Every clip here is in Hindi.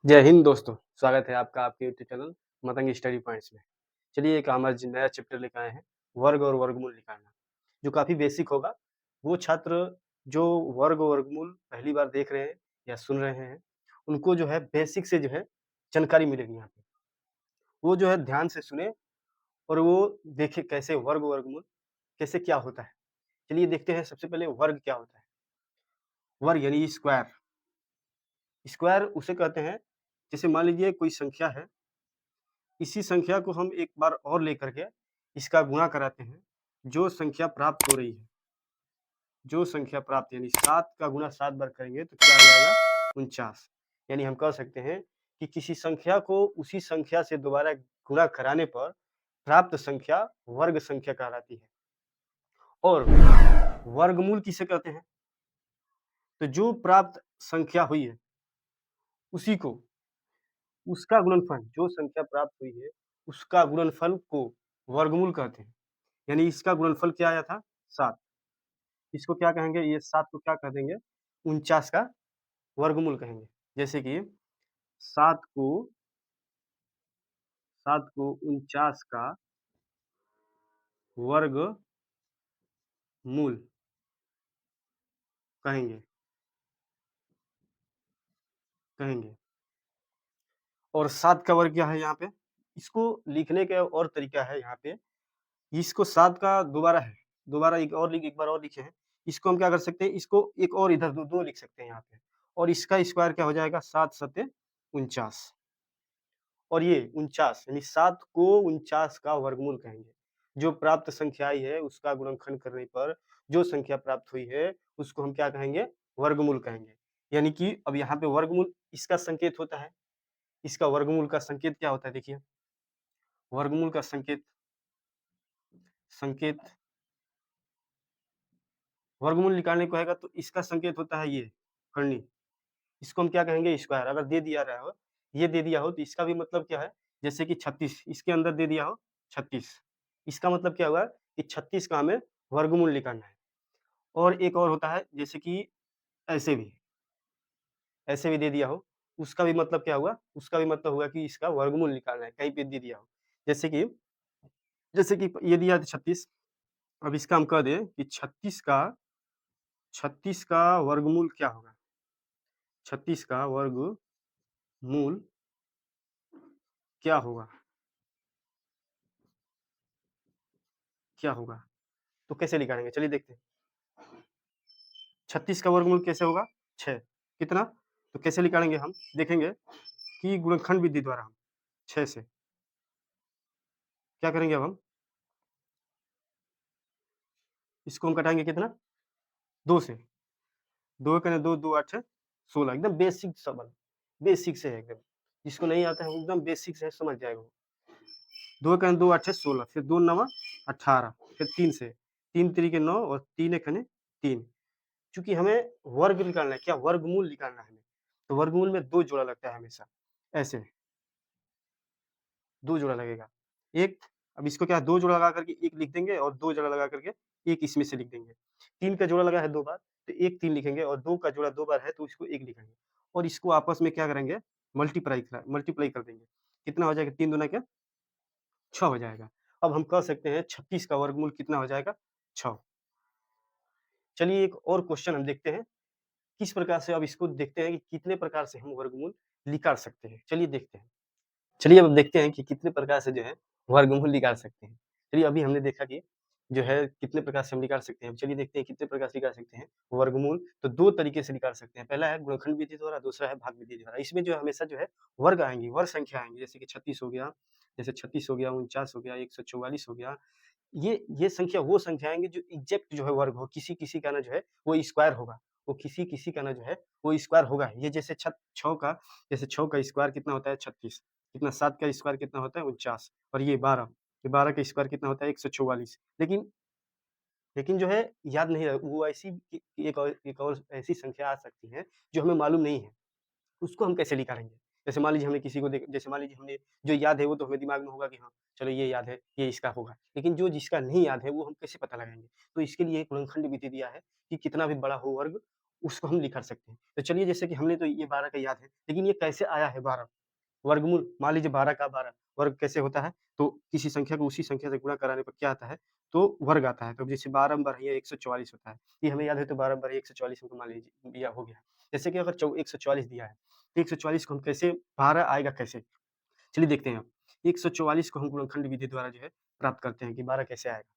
जय हिंद दोस्तों, स्वागत है आपका आपके YouTube channel Matang study points में। चलिए एक हमारा नया चैप्टर लेकर आए हैं, वर्ग और वर्गमूल निकालना, जो काफ़ी बेसिक होगा। वो छात्र जो वर्ग और वर्गमूल पहली बार देख रहे हैं या सुन रहे हैं, उनको जो है बेसिक से जो है जानकारी मिलेगी यहाँ पे। वो जो है ध्यान से सुने और वो देखें कैसे वर्ग वर्गमूल कैसे क्या होता है। चलिए देखते हैं सबसे पहले वर्ग क्या होता है। वर्ग यानी स्क्वायर। स्क्वायर उसे कहते हैं, जैसे मान लीजिए कोई संख्या है, इसी संख्या को हम एक बार और लेकर के इसका गुणा कराते हैं, जो संख्या प्राप्त हो रही है, जो संख्या प्राप्त यानी 7 का गुणा 7 बार करेंगे तो क्या आ जाएगा 49। यानी हम कह सकते हैं कि किसी संख्या को उसी संख्या से दोबारा गुणा कराने पर प्राप्त संख्या वर्ग संख्या कहलाती है। और वर्गमूल किसे कहते हैं? तो जो प्राप्त संख्या हुई है उसी को, उसका गुणनफल, जो संख्या प्राप्त हुई है उसका गुणनफल को वर्गमूल कहते हैं। यानी इसका गुणनफल क्या आया था 7। इसको क्या कहेंगे, ये 7 को क्या कह देंगे 49 का वर्गमूल कहेंगे। जैसे कि 7 को 49 का वर्गमूल कहेंगे कहेंगे। और 7 का वर्ग क्या है यहाँ पे, इसको लिखने का और तरीका है यहाँ पे। इसको 7 का दोबारा है, दोबारा एक बार और लिखे हैं। इसको हम क्या कर सकते हैं, इसको एक और इधर 2 लिख सकते हैं यहाँ पे। और इसका स्क्वायर क्या हो जाएगा 7 सत्ते 49। और ये 49 यानी 7 को 49 का वर्गमूल कहेंगे। जो प्राप्त संख्या आई है उसका गुणनखंड करने पर जो संख्या प्राप्त हुई है उसको हम क्या कहेंगे, वर्गमूल कहेंगे। यानी कि अब यहाँ पे वर्गमूल इसका संकेत होता है। इसका वर्गमूल का संकेत क्या होता है, देखिए। वर्गमूल का संकेत संकेत वर्गमूल निकालने को आएगा तो इसका संकेत होता है ये करनी। इसको हम क्या कहेंगे, स्क्वायर। अगर दे दिया रहा हो, ये दे दिया हो तो इसका भी मतलब क्या है, जैसे कि 36 इसके अंदर दे दिया हो 36, इसका मतलब क्या हुआ कि 36 का हमें वर्गमूल निकालना है। और एक और होता है, जैसे कि ऐसे भी ऐसे भी दे दिया हो, उसका भी मतलब क्या हुआ, उसका भी मतलब हुआ कि इसका वर्गमूल निकालना है, कहीं पे दे दिया हो। जैसे कि ये दिया था 36, अब इसका हम कह दें कि 36 का वर्गमूल क्या होगा, 36 का वर्गमूल क्या होगा, क्या होगा? तो कैसे निकालेंगे, चलिए देखते हैं। 36 का वर्गमूल कैसे होगा 6, कितना? तो कैसे निकालेंगे हम, देखेंगे कि गुणनखंड विधि द्वारा हम 6 से क्या करेंगे, अब हम इसको हम घटाएंगे कितना 2 से। 2 करें 2 2 8 16, एकदम बेसिक सवाल, बेसिक से है एकदम। जिसको नहीं आता है वो एकदम बेसिक से समझ जाएगा वो। 2 करें 2 8 16, फिर 2 9 18, फिर 3 से 3 3 9 और 3 1 3। चूंकि हमें वर्ग निकालना है, क्या वर्गमूल निकालना है हमें, तो वर्गमूल में 2 जोड़ा लगता है हमेशा। ऐसे 2 जोड़ा लगेगा। एक, अब इसको क्या 2 जोड़ा लगा करके 1 लिख देंगे और 2 जोड़ा लगा करके 1 इसमें से लिख देंगे। 3 का जोड़ा लगा है 2 बार, तो 1 3 लिखेंगे और 2 का जोड़ा 2 बार है तो इसको 1 लिखेंगे। और इसको आपस में क्या करेंगे, मल्टीप्लाई कर देंगे। कितना हो जाएगा, 3 दूना क्या 6 हो जाएगा। अब हम कह सकते हैं 36 का वर्गमूल कितना हो जाएगा 6। चलिए एक और क्वेश्चन हम देखते हैं, किस प्रकार से, अब इसको देखते हैं कि कितने प्रकार से हम वर्गमूल निकाल सकते हैं। चलिए देखते हैं। चलिए अब देखते हैं कि कितने प्रकार से जो है वर्गमूल निकाल सकते हैं। चलिए अभी हमने देखा कि जो है कितने प्रकार से हम निकाल सकते हैं। चलिए देखते हैं कितने प्रकार से निकाल सकते हैं वर्गमूल। तो 2 तरीके से निकाल सकते हैं। पहला है गुणनखंड विधि द्वारा, दूसरा है भाग विधि द्वारा। इसमें जो है हमेशा जो है वर्ग आएँगी, वर्ग संख्या आएँगी, जैसे कि 36 हो गया, जैसे 36 हो गया, 49 हो गया, 144 हो गया। ये संख्या वो संख्या आएँगी जो एग्ज़ैक्ट जो है वर्ग हो, किसी-किसी का ना जो है वो स्क्वायर होगा। वो किसी-किसी का ना जो है वो स्क्वायर होगा। ये जैसे 6 का, जैसे 6 का स्क्वायर कितना होता है 36, कितना 7 का स्क्वायर कितना होता है 49, और ये 12 का स्क्वायर कितना होता है 144। लेकिन जो है याद नहीं रहा, वो ऐसी एक और ऐसी संख्या आ सकती है जो हमें मालूम नहीं है। उसको हम कैसे निकालेंगे? जैसे मान लीजिए हमने किसी को देख जैसे मान लीजिए हमने जो याद है वो तो हमें दिमाग में होगा कि हाँ, चलो ये याद है, ये इसका होगा। लेकिन जो जिसका नहीं याद है वो हम कैसे पता लगाएँगे? तो इसके लिए एक गुणनखंड विधि दिया है कि कितना भी बड़ा हो वर्ग, उसको हम लिख सकते हैं। तो चलिए जैसे कि हमने तो ये 12 का याद है, लेकिन ये कैसे आया है 12? वर्गमूल मान लीजिए 12 का 12 वर्ग कैसे होता है? तो किसी संख्या को उसी संख्या से गुणा कराने पर क्या आता है? तो वर्ग आता है। तो जैसे 12 में बढ़इया 144 होता है। ये हमें याद है तो 12 में बढ़इया 144 हमको मान लीजिए या हो गया। जैसे कि अगर 144 दिया है, तो 144 को हम कैसे 12 आएगा कैसे? चलिए देखते हैं अब। 144 को हम गुणनखंड विधि द्वारा जो है प्राप्त करते हैं कि 12 कैसे आएगा।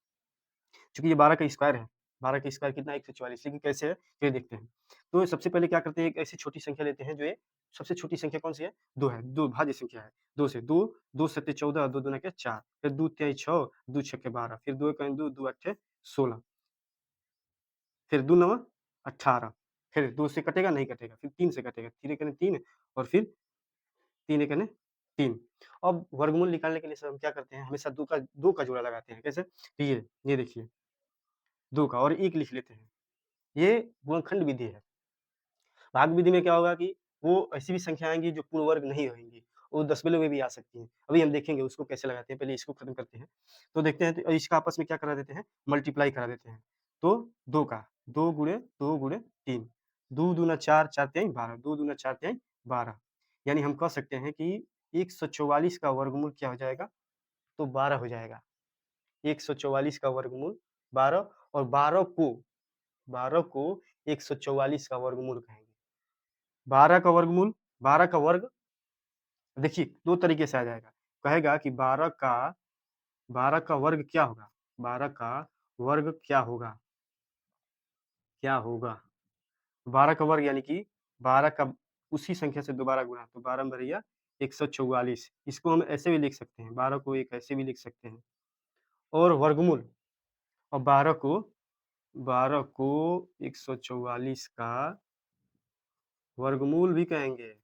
चूँकि ये 12 का स्क्वायर है, 12 का स्क्वायर कितना है 144 लेकिन कैसे है? ये देखते हैं। तो सबसे पहले क्या करते हैं, एक ऐसी छोटी संख्या लेते हैं जो ये सबसे छोटी संख्या कौन-सी है? 2 है, 2 भाज्य संख्या है। 2 से 2, 2 सत्ते 14 और 2 दूना क्या 4, फिर 2 तिहाई 6, 2 छक्के 12, फिर 2 एकम 2, 2 अट्ठे 16, फिर 2 नवा 18, फिर 2 से कटेगा? नहीं कटेगा, फिर 3 से कटेगा, 3 एकने 3 और फिर 3 एकने 3। अब वर्गमूल निकालने के लिए सर हम क्या करते हैं, हमेशा 2 का जोड़ा लगाते हैं, कैसे? तो ये देखिए 2 का और 1 लिख लेते हैं। ये गुणनखंड विधि है। भाग विधि में क्या होगा कि वो ऐसी भी संख्या आएँगी जो पूर्ण वर्ग नहीं होंगी, वो दशमलव में भी आ सकती हैं। अभी हम देखेंगे उसको कैसे लगाते हैं, पहले इसको खत्म करते हैं। तो देखते हैं तो इसका आपस में क्या करा देते हैं, मल्टीप्लाई करा देते हैं। तो 2 का 2 गुणे 3, 2 दूना 4, 4 तिहाई 12, 2 दूना 4 तिहाई 12। यानी हम कह सकते हैं कि 144 का वर्गमूल क्या हो जाएगा, तो 12 हो जाएगा। 144 का वर्गमूल 12 और 12 को 144 का वर्गमूल कहेंगे। 12 का वर्गमूल 12 का वर्ग देखिए 2 तरीके से आ जाएगा। कहेगा कि 12 का वर्ग क्या होगा? 12 का वर्ग क्या होगा? 12 का वर्ग यानी कि 12 का उसी संख्या से दोबारा गुणा, तो 12 में बढ़िया 144 इसको हम ऐसे भी लिख सकते हैं, 12 को एक ऐसे भी लिख सकते हैं। और वर्गमूल और 12 को 144 का वर्गमूल भी कहेंगे,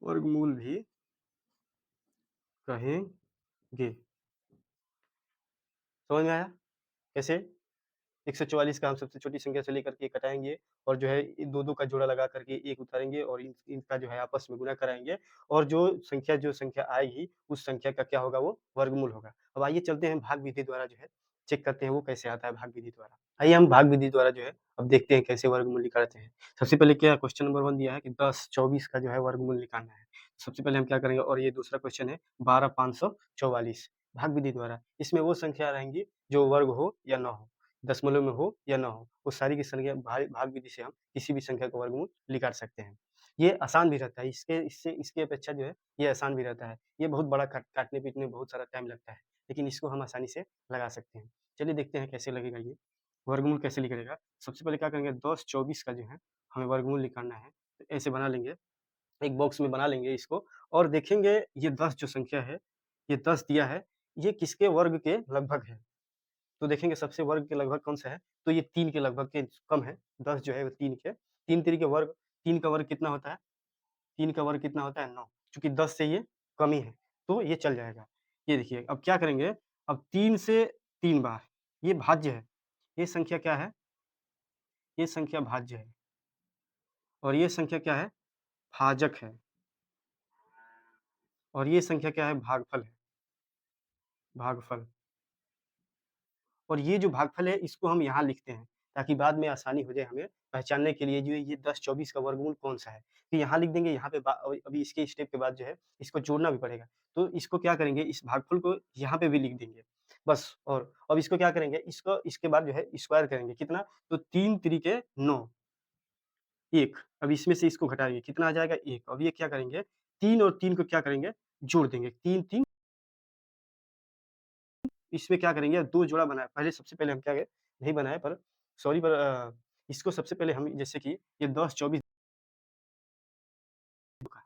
वर्गमूल भी कहेंगे। समझ में आया? कैसे? 144 का हम सबसे छोटी संख्या से लेकर के घटाएँगे और जो है 2-2 का जोड़ा लगा करके 1 उतारेंगे और इनका जो है आपस में गुणा कराएँगे और जो संख्या आएगी उस संख्या का क्या होगा वो वर्गमूल होगा। अब आइए चलते हैं भाग विधि द्वारा जो है चेक करते हैं वो कैसे आता है भाग विधि द्वारा। आइए हम भाग विधि द्वारा जो है अब देखते हैं कैसे वर्गमूल निकालते हैं। सबसे पहले क्या क्वेश्चन नंबर 1 दिया है कि 10 24 का जो है वर्गमूल निकालना है। सबसे पहले हम क्या करेंगे और ये दूसरा क्वेश्चन है 12 544 भाग विधि द्वारा। इसमें वो संख्या रहेंगी जो वर्ग हो या ना हो। दशमलव में हो या ना हो, वो सारी की संख्या भाग विधि से हम किसी भी संख्या का वर्गमूल निकाल सकते हैं। ये आसान भी रहता है, इसके अपेक्षा जो है ये आसान भी रहता है। ये बहुत बड़ा काटने-पीटने में बहुत सारा टाइम लगता है, लेकिन इसको हम आसानी से लगा सकते हैं। चलिए देखते हैं कैसे लगेगा ये, वर्गमूल कैसे निकलेगा। सबसे पहले क्या करेंगे 10 24 का जो है हमें वर्गमूल निकालना है, तो ऐसे बना लेंगे, एक बॉक्स में बना लेंगे इसको और देखेंगे ये 10 जो संख्या है, ये 10 दिया है, ये किसके वर्ग के लगभग है। तो देखेंगे सबसे वर्ग के लगभग कौन-सा है, तो ये 3 के लगभग के कम है, 10 जो है वो 3 के 3 तिरी वर्ग 3 का वर्ग कितना होता है? 3 का वर्ग कितना होता है? 9 चूँकि 10 से ये कम ही है, तो ये चल जाएगा। ये देखिए अब क्या करेंगे, अब 3 से 3 बार, ये भाज्य है, ये संख्या क्या है? ये संख्या भाज्य है और ये संख्या क्या है? भाजक है और ये संख्या क्या है? भागफल है, भागफल। और ये जो भागफल है इसको हम यहाँ लिखते हैं, ताकि बाद में आसानी हो जाए हमें पहचानने के लिए जो ये 10-24 का वर्गमूल कौन-सा है। तो यहाँ लिख देंगे यहाँ पे अभी इसके स्टेप के बाद जो है इसको जोड़ना भी पड़ेगा। तो इसको क्या करेंगे इस भागफल को यहाँ पे भी लिख देंगे। बस और अब इसको क्या करेंगे इसको इसके बाद जो है स्क्वायर करेंगे कितना? तो 3 तिरिके 9 1 अब इसमें से इसको घटाएँगे कितना आ जाएगा 1 अब ये क्या करेंगे 3 और 3 को क्या करेंगे जोड़ देंगे 3-3 इसमें क्या करेंगे 2 जोड़ा बनाया पहले सबसे पहले हम क्या करें नहीं बनाया पर सॉरी पर इसको सबसे पहले हम जैसे कि ये 10-24 का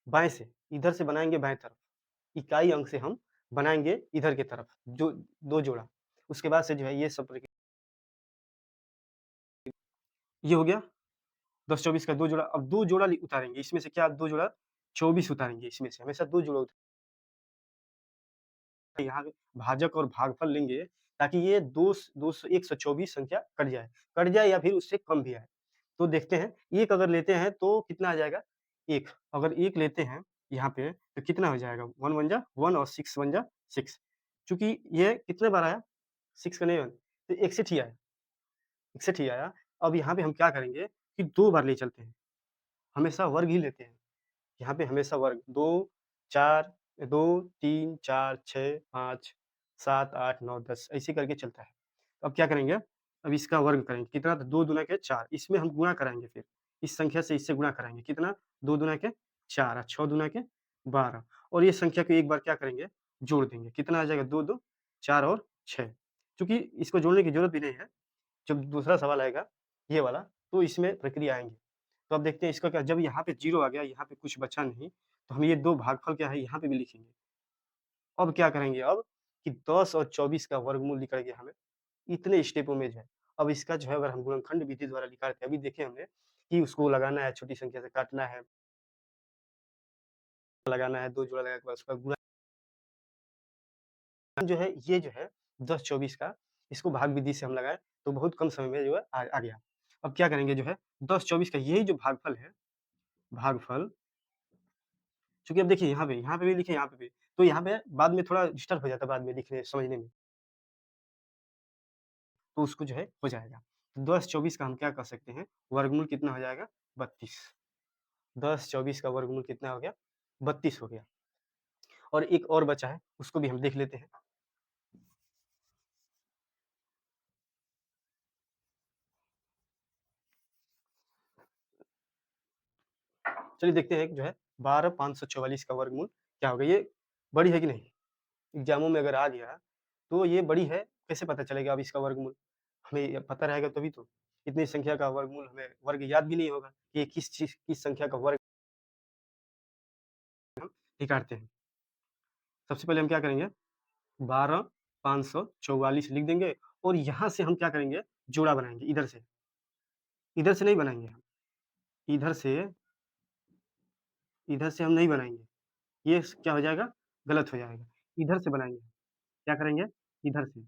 बाएँ से इधर से बनाएँगे बाएँ तरफ, इकाई अंक से हम बनाएँगे इधर की तरफ जो 2 जोड़ा। उसके बाद से जो है ये सब ये हो गया 10-24 का 2 जोड़ा अब 2 जोड़ा लि उतारेंगे इसमें से क्या 2 जोड़ा 24 उतारेंगे इसमें से हमेशा 2 जोड़ा यहाँ पे भाजक और भागफल लेंगे ताकि ये 124 संख्या कट जाए या फिर उससे कम भी आए। तो देखते हैं 1 अगर लेते हैं तो कितना आ जाएगा 1 अगर 1 लेते हैं यहाँ पे तो कितना हो जाएगा 1 वन जा 1 और 6 वन जा 6 चूँकि ये कितने बार आया 6 का नहीं तो 61 ही आया 61 ही आया। अब यहाँ पे हम क्या करेंगे कि 2 बार ले चलते हैं, हमेशा वर्ग ही लेते हैं। यहाँ पे हमेशा वर्ग 2, 4 2, 3, 4, 6, 5, 7, 8, 9, 10 ऐसे करके चलता है। अब क्या करेंगे, अब इसका वर्ग करेंगे, कितना? तो 2 दूना के 4, इसमें हम गुणा कराएँगे फिर, इस संख्या से इससे गुणा कराएँगे, कितना? 2 दूना के 4 और 6 दूना के 12 और ये संख्या को एक बार क्या करेंगे, जोड़ देंगे, कितना आ जाएगा? 2, 2, 4 और 6 चूँकि इसको जोड़ने की ज़रूरत भी नहीं है, जब दूसरा सवाल आएगा, ये वाला, तो इसमें प्रक्रिया आएँगी। तो अब देखते हैं इसका क्या, जब यहाँ पे 0 आ गया, यहाँ पे कुछ बचा नहीं, तो हम ये 2 भागफल क्या है, यहाँ पे भी लिखेंगे। अब क्या करेंगे अब कि 10 और 24 का वर्गमूल निकल गया हमें, इतने स्टेपों में जो है। अब इसका जो है अगर हम गुणनखंड विधि द्वारा निकालते हैं, अभी देखे हमने कि उसको लगाना है, छोटी संख्या से काटना है, लगाना है, 2 जोड़ा लगा के उसका गुणा जो है, ये जो है 10-24 का, इसको भाग विधि से हम लगाए, तो बहुत कम समय में जो है आ गया। अब क्या करेंगे जो है 10-24 का यही जो भागफल है, भागफल चूँकि अब देखिए यहाँ पे भी लिखे, यहाँ पे भी, तो यहाँ पे बाद में थोड़ा डिस्टर्ब हो जाता है बाद में लिखने समझने में, तो उसको जो है हो जाएगा। 10-24 का हम क्या कर सकते हैं, वर्गमूल कितना हो जाएगा? 32। 10-24 का वर्गमूल कितना हो गया? 32 हो गया। और एक और बचा है, उसको भी हम देख लेते हैं। चलिए देखते हैं जो है 12,544 का वर्गमूल क्या होगा? ये बड़ी है कि नहीं? एग्ज़ामों में अगर आ गया, तो ये बड़ी है, कैसे पता चलेगा अब इसका वर्गमूल? हमें ये पता रहेगा तभी तो। इतनी संख्या का वर्गमूल हमें वर्ग याद भी नहीं होगा कि ये किस संख्या का वर्ग हम निकालते हैं। सबसे पहले हम क्या करेंगे, 12,544 लिख देंगे और यहाँ से हम क्या करेंगे, जोड़ा बनाएँगे इधर से। इधर से नहीं बनाएँगे हम, इधर से इधर से हम नहीं बनाएँगे। ये स क्या हो जाएगा? गलत हो जाएगा। इधर से बनाएँगे। क्या करेंगे? इधर से,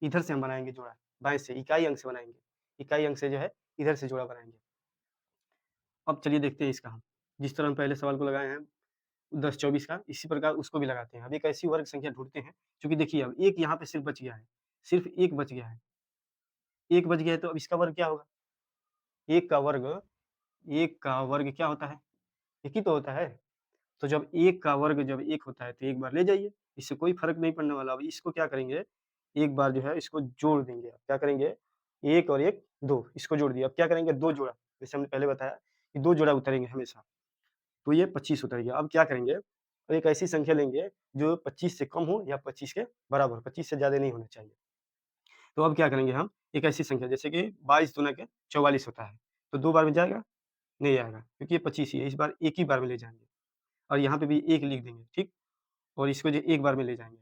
इधर से हम बनाएँगे जोड़ा, बाएँ से, इकाई अंक से बनाएँगे। इकाई अंक से जो है, इधर से जोड़ा बनाएँगे। अब चलिए देखते हैं इसका हम। जिस तरह हम पहले सवाल को लगाए हैं 10-24 का, इसी प्रकार उसको भी लगाते हैं। अब एक ऐसी वर्ग संख्या ढूँढते हैं, चूँकि देखिए अब 1 यहाँ पे सिर्फ़ बच गया है, सिर्फ़ 1 बच गया है। 1 बच गया है तो अब इसका वर्ग क्या होगा? 1 का वर्ग 1 का वर्ग क्या होता है? 1 ही तो होता है। तो जब 1 का वर्ग जब 1 होता है तो एक बार ले जाइए, इससे कोई फ़र्क नहीं पड़ने वाला। अब इसको क्या करेंगे, एक बार जो है इसको जोड़ देंगे। क्या करेंगे? 1 और 1 2 इसको जोड़ दिया। अब क्या करेंगे 2 जोड़ा, जैसे हमने पहले बताया कि 2 जोड़ा उतरेंगे हमेशा, तो ये 25 उतर गया। अब क्या करेंगे? अब एक ऐसी संख्या लेंगे जो 25 से कम हो या 25 के बराबर हो, 25 से ज़्यादा नहीं होना चाहिए। तो अब क्या करेंगे हम, एक ऐसी संख्या जैसे कि 22 दूना के 44 होता है, तो 2 बार में जाएगा? नहीं आएगा, क्योंकि ये 25 ही है, इस बार एक ही बार में ले जाएँगे और यहाँ पे भी 1 लिख देंगे, ठीक? और इसको जो एक बार में ले जाएँगे।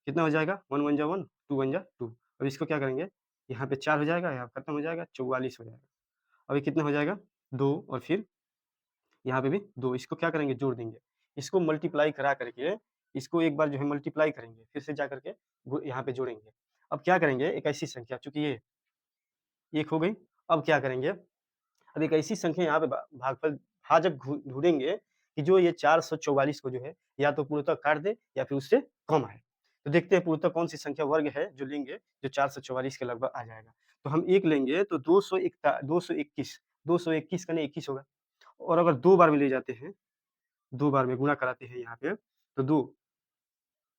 कितना हो जाएगा? 1 1 जा 1, 2 1 जा 2। अब इसको क्या करेंगे? यहाँ पे 4 हो जाएगा, यहाँ खत्म हो जाएगा, 44 हो जाएगा। अब ये कितना हो जाएगा? 2 और फिर यहाँ पे भी 2, इसको क्या करेंगे? जोड़ देंगे। इसको मल्टीप्लाई करा करके, इसको एक बार जो है मल्टीप्लाई करेंगे, फिर से जा करके वो यहाँ पे जोड़ेंगे। अब क्या करेंगे? एक ऐसी संख्या, चूँकि ये 1 हो गई, अब क्या करेंगे? अब एक ऐसी संख्या यहाँ पे भागफल भाजक ढूँढेंगे कि जो ये 444 को जो है या तो पूर्णतः काट दे या फिर उससे कम आए। तो देखते हैं पूर्णतः कौन-सी संख्या वर्ग है जो लेंगे जो 444 के लगभग आ जाएगा। तो हम 1 लेंगे तो 221 221 का नहीं 21 होगा और अगर 2 बार में ले जाते हैं, 2 बार में गुणा कराते हैं यहाँ पे तो 2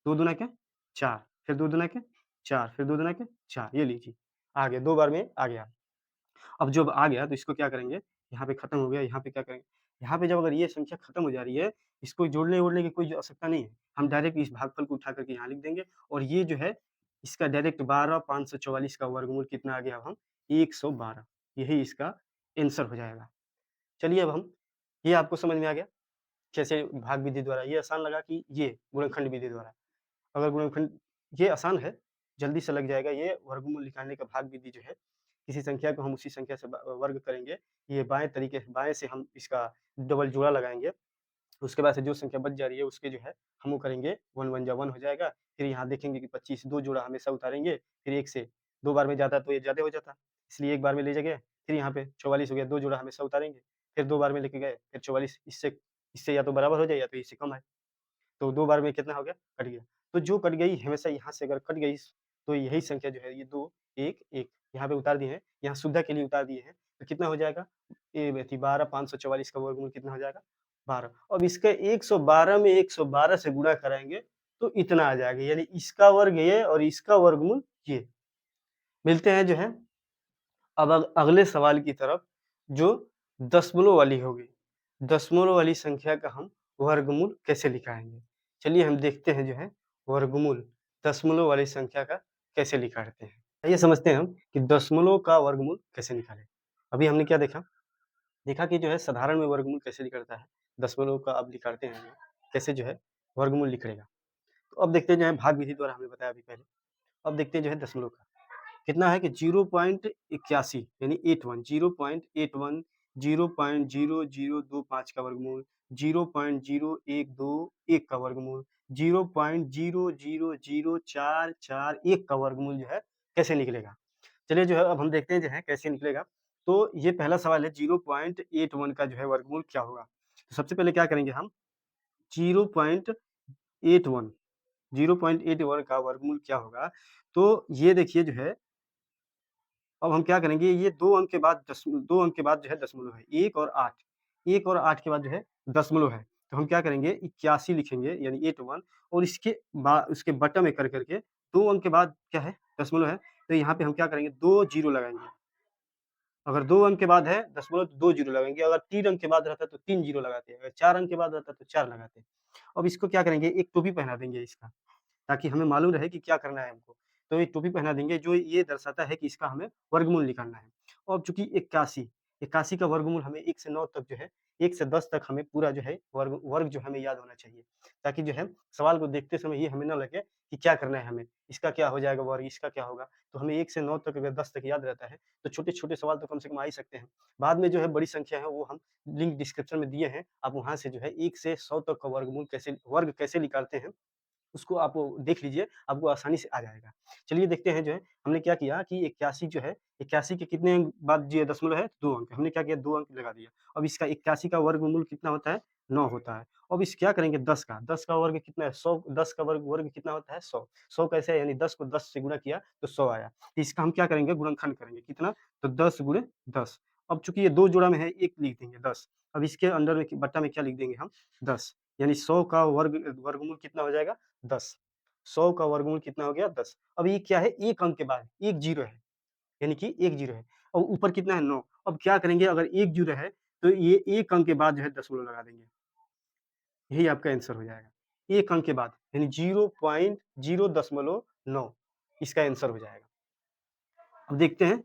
2 दूना क्या? 4 फिर 2 दूना क्या? 4 फिर 2 दूना क्या? 4 ये लीजिए आ गया 2 बार में आ गया। अब जब आ गया तो इसको क्या करेंगे, यहाँ पे खत्म हो गया, यहाँ पे क्या करेंगे, यहाँ पे जब अगर ये संख्या खत्म हो जा रही है, इसको जोड़ने-वोड़ने की कोई जो आवश्यकता नहीं है। हम डायरेक्ट इस भागफल को उठा करके यहाँ लिख देंगे और ये जो है, इसका डायरेक्ट 12,544 का वर्गमूल कितना आ गया अब हम 112 यही इसका आंसर हो जाएगा। चलिए अब हम ये आपको समझ में आ गया, कैसे भाग विधि द्वारा ये आसान लगा कि ये गुणनखंड विधि द्वारा। अगर गुणनखंड ये आसान है, जल्दी से लग जाएगा ये वर्गमूल निकालने का भाग विधि जो है, किसी संख्या को हम उसी संख्या से वर्ग करेंगे, ये बाएँ से हम इसका डबल जोड़ा लगाएँगे, उसके बाद से जो संख्या बच जा रही है उसके जो है हम वो करेंगे 1 1 जा 1 हो जाएगा, फिर यहाँ देखेंगे कि 25 2 जोड़ा हमेशा उतारेंगे, फिर 1 से 2 बार में जाता तो ये ज़्यादा हो जाता, इसलिए 1 बार में ले गए, फिर यहाँ पे 44 हो गया, 2 जोड़ा हमेशा उतारेंगे, फिर 2 बार में लेके गए, फिर 44 इससे इससे या तो बराबर हो जाए या तो इससे कम आए। तो 2 बार में कितना हो गया? कट गया। तो जो कट गई हमेशा यहाँ से अगर कट गई तो यही संख्या जो है ये 2 1, 1 यहाँ पे उतार दिए हैं, यहाँ सुविधा के लिए उतार दिए हैं, तो कितना हो जाएगा? ये थी 12 544 का वर्गमूल कितना हो जाएगा? 12। अब इसका 112 में 112 से गुणा कराएँगे, तो इतना आ जाएगा, यानी इसका वर्ग ये और इसका वर्गमूल ये। मिलते हैं जो है अब अगले सवाल की तरफ, जो दशमलव वाली होगी। दशमलव वाली संख्या का हम वर्गमूल कैसे निकालेंगे? चलिए हम देखते हैं जो है वर्गमूल दशमलव वाली संख्या का कैसे निकालते हैं। आइए समझते हैं हम कि दशमलव का वर्गमूल कैसे निकालें। अभी हमने क्या देखा? देखा कि जो है साधारण में वर्गमूल कैसे निकलता है, दशमलव का अब निकालते हैं हमें, कैसे जो है वर्गमूल निकलेगा। तो अब देखते हैं जो है भाग विधि द्वारा हमने बताया अभी पहले। अब देखते हैं जो है दशमलव का। कितना है कि 0.81 यानी 81 0.81 0.0025 का वर्गमूल 0.0121 का वर्गमूल 0.000441 का वर्गमूल जो है कैसे निकलेगा। चलिए जो है अब हम देखते हैं जो है कैसे निकलेगा। तो ये पहला सवाल है 0.81 का जो है वर्गमूल क्या होगा। तो सबसे पहले क्या करेंगे हम 0.81 0.81 का वर्गमूल क्या होगा। तो ये देखिए जो है अब हम क्या करेंगे, ये 2 अंक के बाद 2 अंक के बाद जो है दशमलव है, 1 और 8, 1 और 8 के बाद जो है दशमलव है। तो हम क्या करेंगे 81 लिखेंगे यानी 81 और उसके बटा में कर के 2 अंक के बाद क्या है दशमलव है, तो यहाँ पे हम क्या करेंगे 2 जीरो लगाएँगे। अगर 2 अंक के बाद है दशमलव तो 2 जीरो लगाएँगे, अगर 3 अंक के बाद रहता है तो 3 जीरो लगाते हैं, अगर 4 अंक के बाद रहता है तो 4 लगाते हैं। अब इसको क्या करेंगे एक टोपी पहना देंगे इसका। ताकि हमें मालूम रहे कि क्या करना है हमको। तो एक टोपी पहना देंगे जो ये दर्शाता है कि इसका हमें वर्गमूल निकालना है। और चूँकि 81 81 का वर्गमूल हमें 1 से 9 तक जो है 1 से 10 तक हमें पूरा जो है वर्ग वर्ग जो हमें याद होना चाहिए। ताकि जो है सवाल को देखते समय ये हमें ना लगे कि क्या करना है हमें, इसका क्या हो जाएगा वर्ग, इसका क्या होगा? तो हमें 1 से 9 तक अगर 10 तक याद रहता है, तो छोटे-छोटे सवाल तो कम से कम आ ही सकते हैं। बाद में जो है बड़ी संख्या है वो हम लिंक डिस्क्रिप्शन में दिए हैं। आप वहाँ से जो है 1 से 100 तक का वर्ग कैसे निकालते हैं उसको आप देख लीजिए, आपको आसानी से आ जाएगा। चलिए देखते हैं जो है, हमने क्या किया कि 81 जो है, 81 के कितने अंक बाद जो दशमलव है 2 अंक, हमने क्या किया 2 अंक लगा दिया। अब इसका 81 का वर्गमूल कितना होता है? 9 होता है। अब इस क्या करेंगे 10 का वर्ग कितना है? 100 10 का वर्ग वर्ग कितना होता है? 100 100 कैसे है? यानी 10 को 10 से गुणा किया तो 100 आया। तो इसका हम क्या करेंगे गुणनखंड करेंगे, कितना? तो 10 गुणे 10। अब चूँकि ये 2 जोड़ा में है, 1 लिख देंगे 10। अब इसके अंडर में बट्टा में क्या लिख देंगे हम? 10 यानी 100 का वर्गमूल कितना हो जाएगा? 10। 100 का वर्गमूल कितना हो गया 10। अब ये क्या है 1 अंक के बाद 1 जीरो है, यानी कि 1 जीरो है और ऊपर कितना है 9। अब क्या करेंगे अगर 1 जीरो है तो ये 1 अंक के बाद जो है दशमलव लगा देंगे। यही आपका आंसर हो जाएगा। 1 अंक के बाद यानी 0.009 इसका आंसर हो जाएगा। अब देखते हैं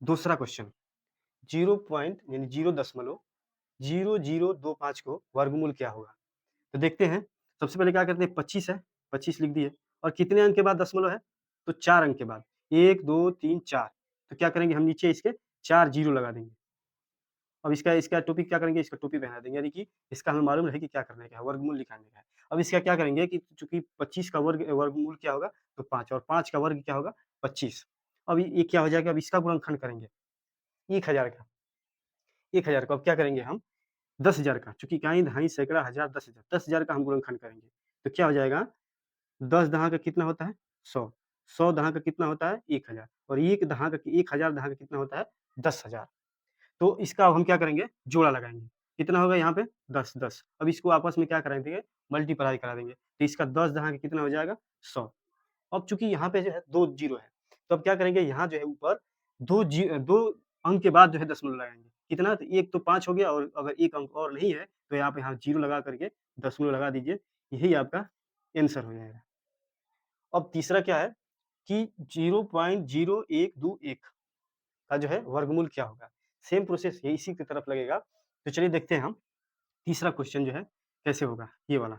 दूसरा क्वेश्चन 0 पॉइंट यानी 0.0025 को वर्गमूल क्या होगा? तो देखते हैं, सबसे पहले क्या करते हैं 25 है, 25 लिख दिए और कितने अंक के बाद दशमलव है? तो 4 अंक के बाद 1, 2, 3, 4 तो क्या करेंगे हम नीचे इसके 4 जीरो लगा देंगे। अब इसका इसका टोपी क्या करेंगे इसका टोपी पहना देंगे यानी कि इसका हमें मालूम है कि क्या करने का है, वर्गमूल निकालने का है। अब इसका क्या करेंगे कि चूँकि 25 का वर्गमूल क्या होगा? तो 5 और 5 का वर्ग क्या होगा? 25 अब ये क्या हो जाएगा? अब इसका गुणनखंड करेंगे 1000 का 1000 को अब क्या करेंगे हम 10,000 का चूँकि इकाई, दहाई, सैकड़ा, हज़ार, 10,000 10,000 का हम गुणनखंड करेंगे। तो क्या हो जाएगा 10 दहाँ का कितना होता है? 100 100 दहाँ का कितना होता है? 1000 और 1 दहाँ का 1000 दहाँ का कितना होता है? 10,000 तो इसका अब हम क्या करेंगे? जोड़ा लगाएँगे। कितना होगा यहाँ पे? 10 10 अब इसको आपस में क्या करा देंगे? मल्टीप्लाई करा देंगे। तो इसका 10 दहाँ का कितना हो जाएगा? 100 अब चूँकि यहाँ पे जो है 2 जीरो है, तो अब क्या करेंगे यहाँ जो है ऊपर 2 अंक के बाद जो है दशमलव लगाएँगे। कितना? तो 1 तो 5 हो गया और अगर 1 अंक और नहीं है, तो आप यहाँ जीरो लगा करके दशमलव लगा दीजिए। यही आपका आंसर हो जाएगा। अब तीसरा क्या है कि 0.0121 का जो है वर्गमूल क्या होगा? सेम प्रोसेस ये इसी की तरफ लगेगा। तो चलिए देखते हैं हम तीसरा क्वेश्चन जो है कैसे होगा ये वाला।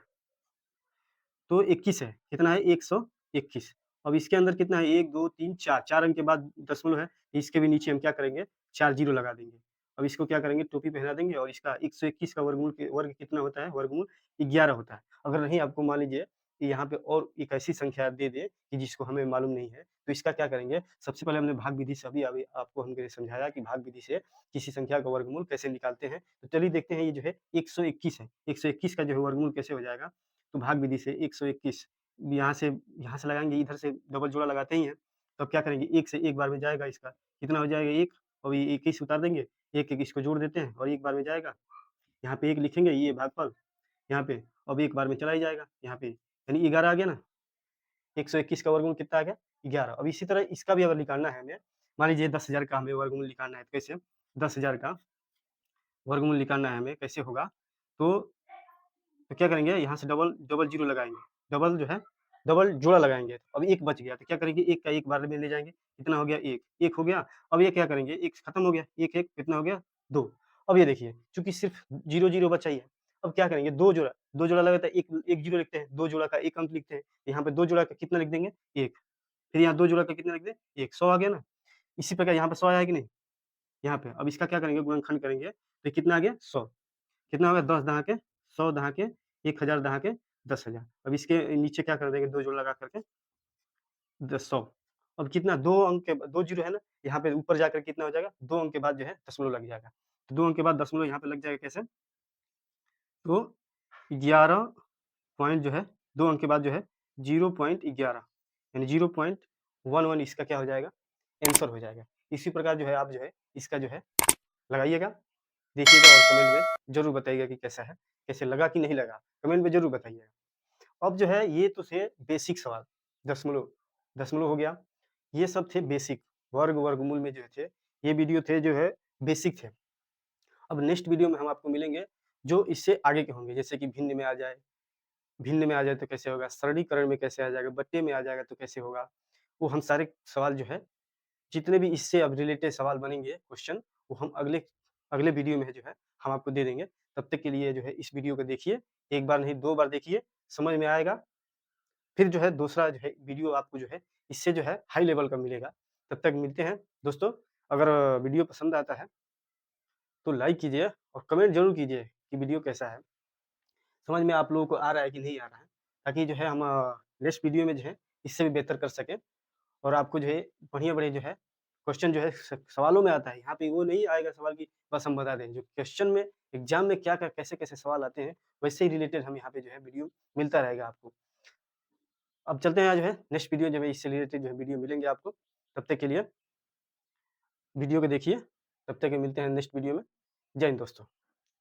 तो 21 है, कितना है 121 अब इसके अंदर कितना है 1, 2, 3, 4 4 अंक के बाद दशमलव है, इसके भी नीचे हम क्या करेंगे 4 जीरो लगा देंगे। अब इसको क्या करेंगे टोपी पहना देंगे और इसका 121 का वर्ग कितना होता है? वर्गमूल 11 होता है। अगर नहीं आपको मान लीजिए कि यहाँ पे और एक ऐसी संख्या दे दे कि जिसको हमें मालूम नहीं है, तो इसका क्या करेंगे सबसे पहले हमने भाग विधि से अभी आपको हमने समझाया कि भाग विधि से किसी संख्या का वर्गमूल कैसे निकालते हैं। तो चलिए देखते हैं ये जो है 121 है, 121 का जो है वर्गमूल कैसे हो जाएगा? तो भाग विधि से 121 यहाँ से लगाएँगे, इधर से डबल जोड़ा लगाते ही हैं, तो अब क्या करेंगे, 1 से एक बार में जाएगा इसका, कितना हो जाएगा 1 और ये 21 उतार देंगे, 1-1 इसको जोड़ देते हैं और एक बार में जाएगा। यहाँ पे 1 लिखेंगे, ये भागफल यहाँ पे, अब एक बार में चला ही जाएगा यहाँ पे, यानी 11 आ गया ना। 121 का वर्गमूल कितना आ गया? 11। अब इसी तरह इसका भी अगर निकालना है हमें, मान लीजिए 10,000 का हमें वर्गमूल निकालना है, तो कैसे? 10,000 का वर्गमूल निकालना है हमें, कैसे होगा? तो क्या करेंगे, यहाँ से डबल डबल ज़ीरो लगाएँगे, डबल जो है डबल जोड़ा लगाएँगे। अब 1 बच गया, तो क्या करेंगे, 1 का 1 बार में ले जाएँगे, कितना हो गया 1, 1 हो गया। अब ये क्या करेंगे, 1 खत्म हो गया, 1-1 कितना हो गया 2। अब ये देखिए, चूँकि सिर्फ़ 0-0 बचा ही है, अब क्या करेंगे 2 जोड़ा लगा था, 1 ज़ीरो लिखते हैं, 2 जोड़ा का 1 अंक लिखते हैं, यहाँ पे 2 जोड़ा का कितना लिख देंगे 1, फिर यहाँ 2 जोड़ा का कितना लिख दें 1, 100 आ गया ना। इसी प्रकार यहाँ पे 100 आया है कि नहीं? यहाँ पे, अब इसका क्या करेंगे, गुणनखंड करेंगे, तो कितना आ गया 100, कितना होगा 10 दहाँ के 100 दहाँ के 1000 दहाँ के 10,000। अब इसके नीचे क्या कर देंगे, 2 जोड़ लगा करके 100। अब कितना 2 अंक के 2 जीरो है ना, यहाँ पे ऊपर जाकर कितना हो जाएगा, 2 अंक के बाद जो है दशमलव लग जाएगा। तो 2 अंक के बाद दशमलव यहाँ पे लग जाएगा कैसे? तो 11 पॉइंट जो है 2 अंक के बाद जो है 0.11 यानी 0.11 इसका क्या हो जाएगा, आंसर हो जाएगा। इसी प्रकार जो है आप जो है इसका जो है लगाइएगा, देखिएगा और कमेंट में ज़रूर बताइएगा कि कैसा है, कैसे लगा कि नहीं लगा? कमेंट में ज़रूर बताइएगा। अब जो है ये तो थे बेसिक सवाल, दशमलव दशमलव हो गया, ये सब थे बेसिक, वर्ग, वर्गमूल में जो थे, ये वीडियो थे जो है बेसिक थे। अब नेक्स्ट वीडियो में हम आपको मिलेंगे जो इससे आगे के होंगे, जैसे कि भिन्न में आ जाए तो कैसे होगा, सरलीकरण में कैसे आ जाएगा, बट्टे में आ जाएगा तो कैसे होगा, वो हम सारे सवाल जो है, जितने भी इससे अब रिलेटेड सवाल बनेंगे क्वेश्चन, वो हम अगले अगले वीडियो में जो है हम आपको दे देंगे। तब तक के लिए जो है इस वीडियो को देखिए, 1 बार नहीं 2 बार देखिए, समझ में आएगा। फिर जो है दूसरा जो है वीडियो आपको जो है इससे जो है हाई लेवल का मिलेगा। तब तक मिलते हैं दोस्तों। अगर वीडियो पसंद आता है तो लाइक कीजिए और कमेंट ज़रूर कीजिए कि वीडियो कैसा है। समझ में आप लोगों को आ रहा है कि नहीं आ रहा है? ताकि जो है हम नेक्स्ट वीडियो में जो है इससे भी बेहतर कर सकें और आपको जो है बढ़िया-बढ़िया जो है क्वेश्चन जो है स सवालों में आता है। यहाँ पे वो नहीं आएगा सवाल कि बस हम बता दें। जो क्वेश्चन में एग्ज़ाम में क्या-क्या कैसे-कैसे सवाल आते हैं, वैसे ही रिलेटेड हम यहाँ पे जो है वीडियो मिलता रहेगा आपको। अब चलते हैं जो है नेक्स्ट वीडियो जो है इससे रिलेटेड जो है वीडियो मिलेंगे आपको। तब तक के लिए वीडियो को देखिए। तब तक के मिलते हैं नेक्स्ट वीडियो में। जय हिंद दोस्तों।